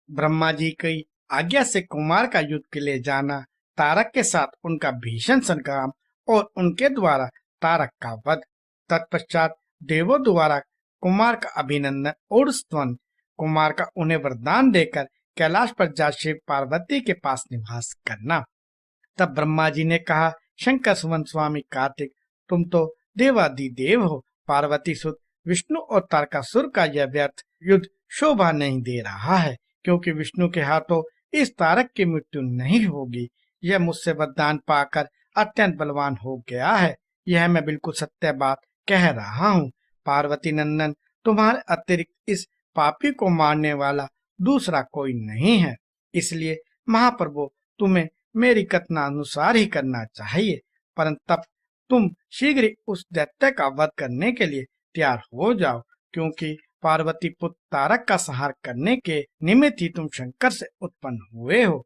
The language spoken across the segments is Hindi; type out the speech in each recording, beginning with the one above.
ब्रह्मा जी की आज्ञा से कुमार का युद्ध के लिए जाना, तारक के साथ उनका भीषण संग्राम और उनके द्वारा तारक का वध। तत्पश्चात देवों द्वारा कुमार का अभिनंदन और स्तवन, कुमार का उन्हें वरदान देकर कैलाश पर जा शिव पार्वती के पास निवास करना। तब ब्रह्मा जी ने कहा, शंकर सुमन स्वामी कार्तिक, तुम तो देवादिदेव हो। पार्वती सुत विष्णु और तारकासुर का यह व्यर्थ युद्ध शोभा नहीं दे रहा है, क्योंकि विष्णु के हाथों इस तारक की मृत्यु नहीं होगी। यह मुझसे वरदान पाकर अत्यंत बलवान हो गया है। यह मैं बिल्कुल सत्य बात कह रहा हूँ। पार्वती नंदन, तुम्हारे अतिरिक्त इस पापी को मारने वाला दूसरा कोई नहीं है, इसलिए महाप्रभु तुम्हें मेरी कथना अनुसार ही करना चाहिए। परंतु तब तुम शीघ्र ही उस दैत्य का वध करने के लिए तैयार हो जाओ, क्योंकि पार्वती पुत्र तारक का संहार करने के निमित्त ही तुम शंकर से उत्पन्न हुए हो।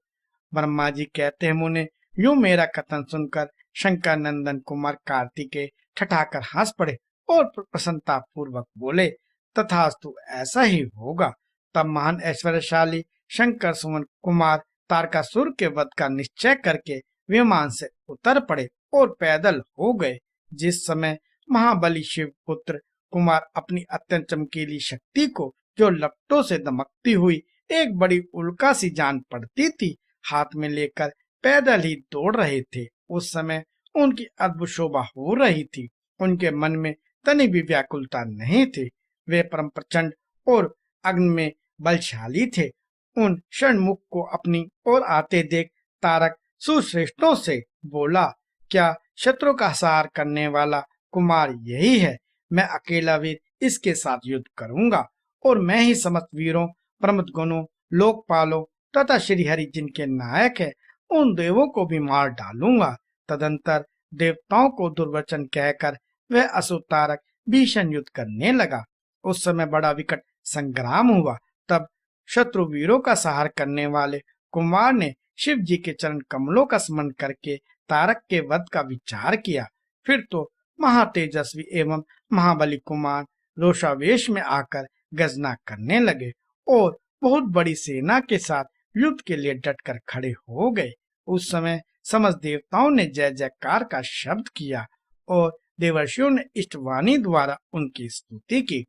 ब्रह्मा जी कहते हैं, मुने, यूं मेरा कथन सुनकर शंकर नंदन कुमार कार्तिकेय ठठाकर हंस पड़े और प्रसन्नता पूर्वक बोले, तथास्तु, ऐसा ही होगा। तब महान ऐश्वर्यशाली शंकर सुमन कुमार तारकासुर के वध का निश्चय करके विमान से उतर पड़े और पैदल हो गए। जिस समय महाबली शिव पुत्र कुमार अपनी अत्यंत चमकीली शक्ति को, जो लपटों से दमकती हुई एक बड़ी उल्का सी जान पड़ती थी, हाथ में लेकर पैदल ही दौड़ रहे थे, उस समय उनकी अद्भुत शोभा हो रही थी। उनके मन में तनी भी व्याकुलता नहीं थी। वे परम प्रचंड और अग्नि में बलशाली थे। उन षणमुख को अपनी ओर आते देख तारक सुश्रेष्ठों से बोला, क्या शत्रु का संहार करने वाला कुमार यही है? मैं अकेला वीर इसके साथ युद्ध करूंगा और मैं ही समस्त वीरों, प्रमथ गुणों, लोकपालों तथा श्रीहरि जिनके नायक है, उन देवों को भी मार डालूंगा। तदंतर देवताओं को दुर्वचन कहकर वह असुर तारक भीषण युद्ध करने लगा। उस समय बड़ा विकट संग्राम हुआ। तब शत्रु वीरों का संहार करने वाले कुमार ने शिव जी के चरण कमलों का स्मरण करके तारक के वध का विचार किया। फिर तो महातेजस्वी एवं महाबली कुमार रोषावेश में आकर गर्जना करने लगे और बहुत बड़ी सेना के साथ युद्ध के लिए डटकर खड़े हो गए। उस समय समस्त देवताओं ने जय जयकार का शब्द किया और देवर्षियों ने इष्टवाणी द्वारा उनकी स्तुति की।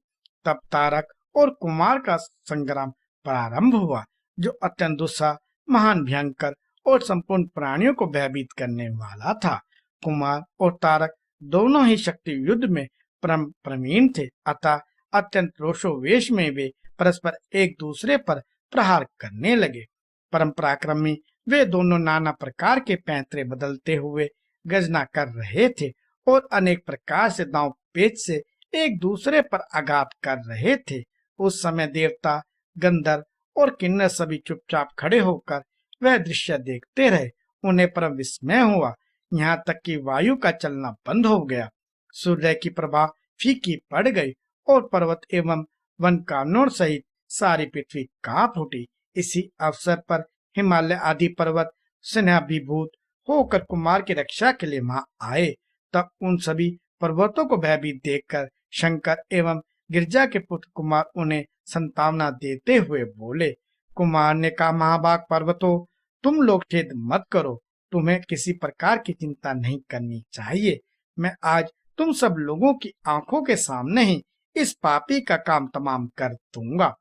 तब तारक और कुमार का संग्राम प्रारंभ हुआ, जो अत्यंत दुस्सह, महान, भयंकर और संपूर्ण प्राणियों को भयभीत करने वाला था। कुमार और तारक दोनों ही शक्ति युद्ध में परम प्रवीण थे, अतः अत्यंत रोषोवेश में वे परस्पर एक दूसरे पर प्रहार करने लगे। परम पराक्रमी वे दोनों नाना प्रकार के पैंतरे बदलते हुए गर्जना कर रहे थे और अनेक प्रकार से दांव पेच से एक दूसरे पर आघात कर रहे थे। उस समय देवता, गंधर्व और किन्नर सभी चुपचाप खड़े होकर वह दृश्य देखते रहे। उन्हें परम विस्मय हुआ, यहाँ तक कि वायु का चलना बंद हो गया, सूर्य की प्रभा फीकी पड़ गई और पर्वत एवं वन कानून सहित सारी पृथ्वी कांप उठी। इसी अवसर पर हिमालय आदि पर्वत स्नेहाभिभूत होकर कुमार की रक्षा के लिए वहां आए। तब उन सभी पर्वतों को भयभीत देखकर शंकर एवं गिरजा के पुत्र कुमार उन्हें संतावना देते हुए बोले। कुमार ने कहा, महाभाग पर्वतों, तुम लोग खेद मत करो, तुम्हें किसी प्रकार की चिंता नहीं करनी चाहिए। मैं आज तुम सब लोगों की आंखों के सामने ही इस पापी का काम तमाम कर दूंगा।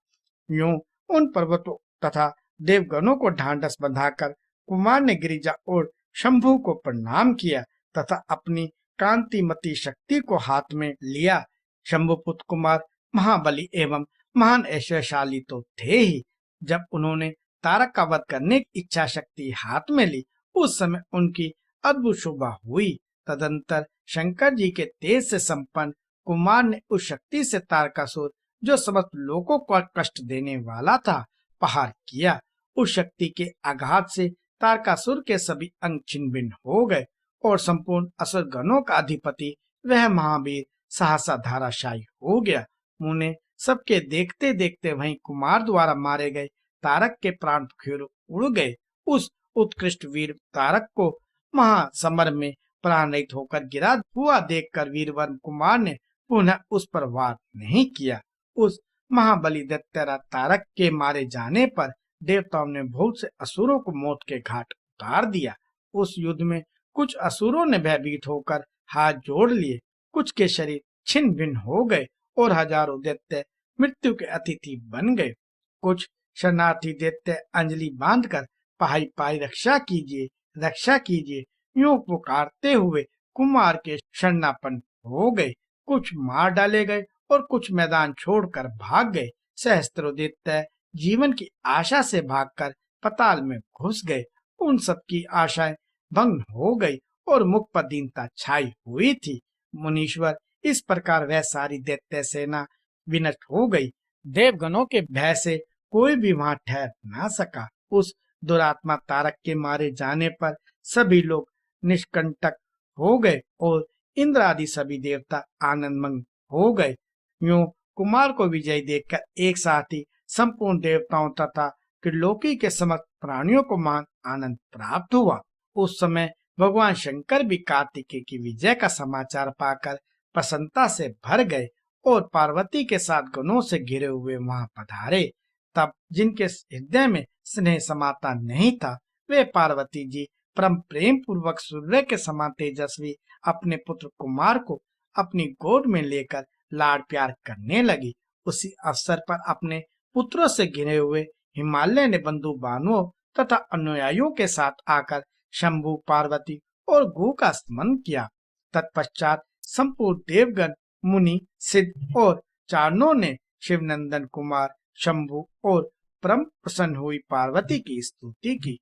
यूं उन पर्वतों तथा देवगणों को ढांढस बंधाकर कुमार ने गिरिजा और शंभु को प्रणाम किया तथा अपनी कांतिमती शक्ति को हाथ में लिया। शंभुपुत्र कुमार महाबली एवं महान ऐश्वर्यशाली तो थे ही। जब उन्होंने तारक का वध करने की इच्छा शक्ति हाथ में ली, उस समय उनकी अद्भुत शोभा हुई। तदंतर शंकर जी के तेज से संपन्न कुमार ने उस शक्ति से तारकासुर, जो समस्त लोगों को कष्ट देने वाला था, प्रहार किया। उस शक्ति के आघात से तारकासुर के सभी अंग छिन्न भिन्न हो गए और संपूर्ण असुर गणों का अधिपति वह महावीर सहसा धाराशायी हो गया। मुने, सबके देखते देखते वहीं कुमार द्वारा मारे गए तारक के प्राण फिर उड़ गए। उस उत्कृष्ट वीर तारक को महासमर में प्राण रहित होकर गिरा हुआ देखकर वीरवर कुमार ने पुनः उस पर वार नहीं किया। उस महाबली दैत्यराज तारक के मारे जाने पर देवताओं ने बहुत से असुरों को मौत के घाट उतार दिया। उस युद्ध में कुछ असुरों ने भयभीत होकर हाथ जोड़ लिए, कुछ के शरीर छिन्न भिन्न हो गए और हजारों दैत्य मृत्यु के अतिथि बन गए। कुछ शरणार्थी दैत्य अंजलि बांधकर पाई पाई रक्षा कीजिए यूं पुकारते हुए कुमार के शरणापन्न हो गए। कुछ मार डाले गए और कुछ मैदान छोड़कर भाग गए। सहस्त्रों दैत्य जीवन की आशा से भागकर पताल में घुस गए। उन सबकी आशाएं भंग हो गई और मुख पर दीनता छाई हुई थी। मुनीश्वर, इस प्रकार वह सारी दैत्य सेना विनष्ट हो गई। देवगणों के भय से कोई भी वहां ठहर ना सका। उस दुरात्मा तारक के मारे जाने पर सभी लोग निष्कंटक हो गए और इंद्र आदि सभी देवता आनंदमग्न हो गए। यूं कुमार को विजयी देखकर एक साथ ही संपूर्ण देवताओं तथा त्रिलोकी के समस्त प्राणियों को महान आनंद प्राप्त हुआ। उस समय भगवान शंकर भी कार्तिकेय की विजय का समाचार पाकर प्रसन्नता से भर गए और पार्वती के साथ गणों से घिरे हुए वहां पधारे। तब जिनके हृदय में स्नेह समाता नहीं था, वे पार्वती जी परम प्रेम पूर्वक सूर्य के समान तेजस्वी अपने पुत्र कुमार को अपनी गोद में लेकर लाड प्यार करने लगी। उसी अवसर पर अपने पुत्रों से घिरे हुए हिमालय ने बंधु बानुओं तथा अनुयायियों के साथ आकर शंभु, पार्वती और गु का स्मरण किया। तत्पश्चात संपूर्ण देवगण, मुनि, सिद्ध और चारणों ने शिवनंदन कुमार शंभु और परम प्रसन्न हुई पार्वती की स्तुति की।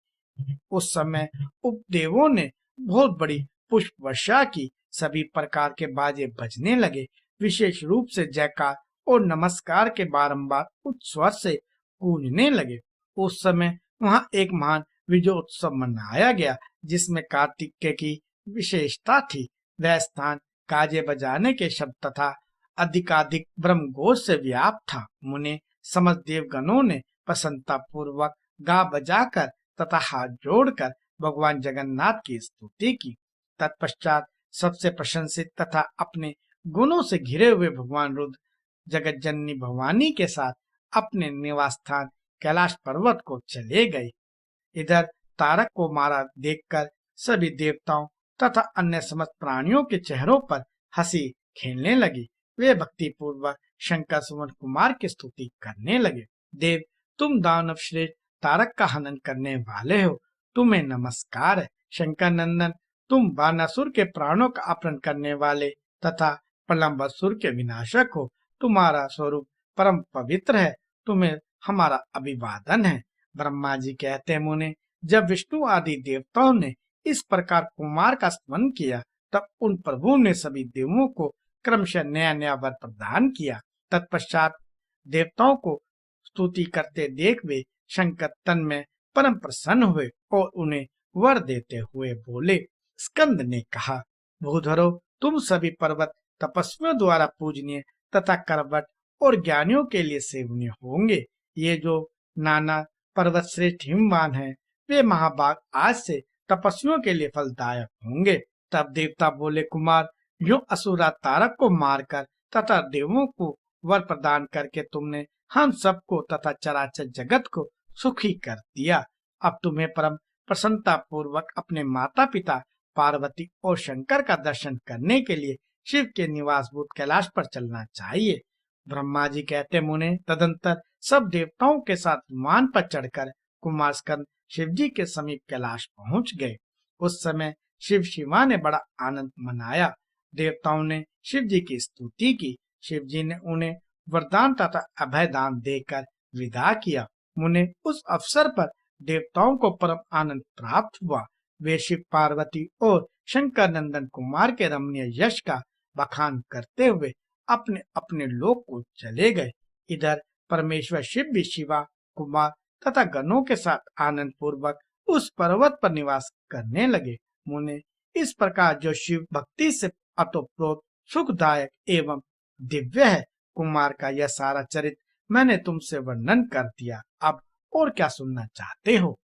उस समय उपदेवों ने बहुत बड़ी पुष्प वर्षा की। सभी प्रकार के बाजे बजने लगे। विशेष रूप से जयकार और नमस्कार के बारंबार उच्च स्वर से गूंजने लगे। उस समय वहां एक महान विजयोत्सव मनाया गया, जिसमें कार्तिकेय की विशेषता थी। वह स्थान काजे बजाने के शब्द तथा अधिकाधिक ब्रह्म घोष से व्याप्त था। मुने समस्त देवगणों ने प्रसन्नता पूर्वक गा बजाकर तथा हाथ जोड़कर भगवान जगन्नाथ की स्तुति की। तत्पश्चात सबसे प्रशंसित तथा अपने गुणों से घिरे हुए भगवान रुद्र जगत जननी भवानी के साथ अपने निवास स्थान कैलाश पर्वत को चले गए। इधर तारक को मारा देखकर सभी देवताओं तथा अन्य समस्त प्राणियों के चेहरों पर हंसी खेलने लगी। वे भक्ति पूर्वक शंकर सुमन कुमार की स्तुति करने लगे। देव, तुम दानव श्रेष्ठ तारक का हनन करने वाले हो, तुम्हें नमस्कार है। शंकर नंदन, तुम बानासुर के प्राणों का अपहरण करने वाले तथा प्रलंबासुर के विनाशक हो। तुम्हारा स्वरूप परम पवित्र है, तुम्हें हमारा अभिवादन है। ब्रह्मा जी कहते, मुने, जब विष्णु आदि देवताओं ने इस प्रकार कुमार का स्मरण किया, तब उन प्रभु ने सभी देवों को क्रमशः नया नया वर प्रदान किया। तत्पश्चात देवताओं को स्तुति करते देख वे शंकर तन में परम प्रसन्न हुए और उन्हें वर देते हुए बोले। स्कंद ने कहा, भूधरो, तुम सभी पर्वत तपस्वियों द्वारा पूजनीय तथा करवट और ज्ञानियों के लिए सेवनीय होंगे। ये जो नाना पर्वत श्रेष्ठ हिमवान है, वे महाभाग आज से तपस्वियों के लिए फलदायक होंगे। तब देवता बोले, कुमार, जो असुरा तारक को मारकर तथा देवों को वर प्रदान करके तुमने हम सबको तथा चराचर जगत को सुखी कर दिया। अब तुम्हें परम प्रसन्नता पूर्वक अपने माता पिता पार्वती और शंकर का दर्शन करने के लिए शिव के निवासभूत कैलाश पर चलना चाहिए। ब्रह्मा जी कहते, मुने, तदंतर सब देवताओं के साथ विमान पर चढ़कर कुमार स्कंद शिव जी के समीप कैलाश पहुंच गए। उस समय शिव शिवा ने बड़ा आनंद मनाया। देवताओं ने शिव जी की स्तुति की। शिव जी ने उन्हें वरदान तथा अभय दान देकर विदा किया। मुने, उस अवसर पर देवताओं को परम आनंद प्राप्त हुआ। वे शिव, पार्वती और शंकर नंदन कुमार के रमणीय यश का बखान करते हुए अपने अपने लोक को चले गए। इधर परमेश्वर शिव भी शिवा, कुमार तथा गणों के साथ आनंद पूर्वक उस पर्वत पर निवास करने लगे। मुने, इस प्रकार जो शिव भक्ति से अतोप्रोत सुखदायक एवं दिव्य है, कुमार का यह सारा चरित्र मैंने तुमसे वर्णन कर दिया। अब और क्या सुनना चाहते हो?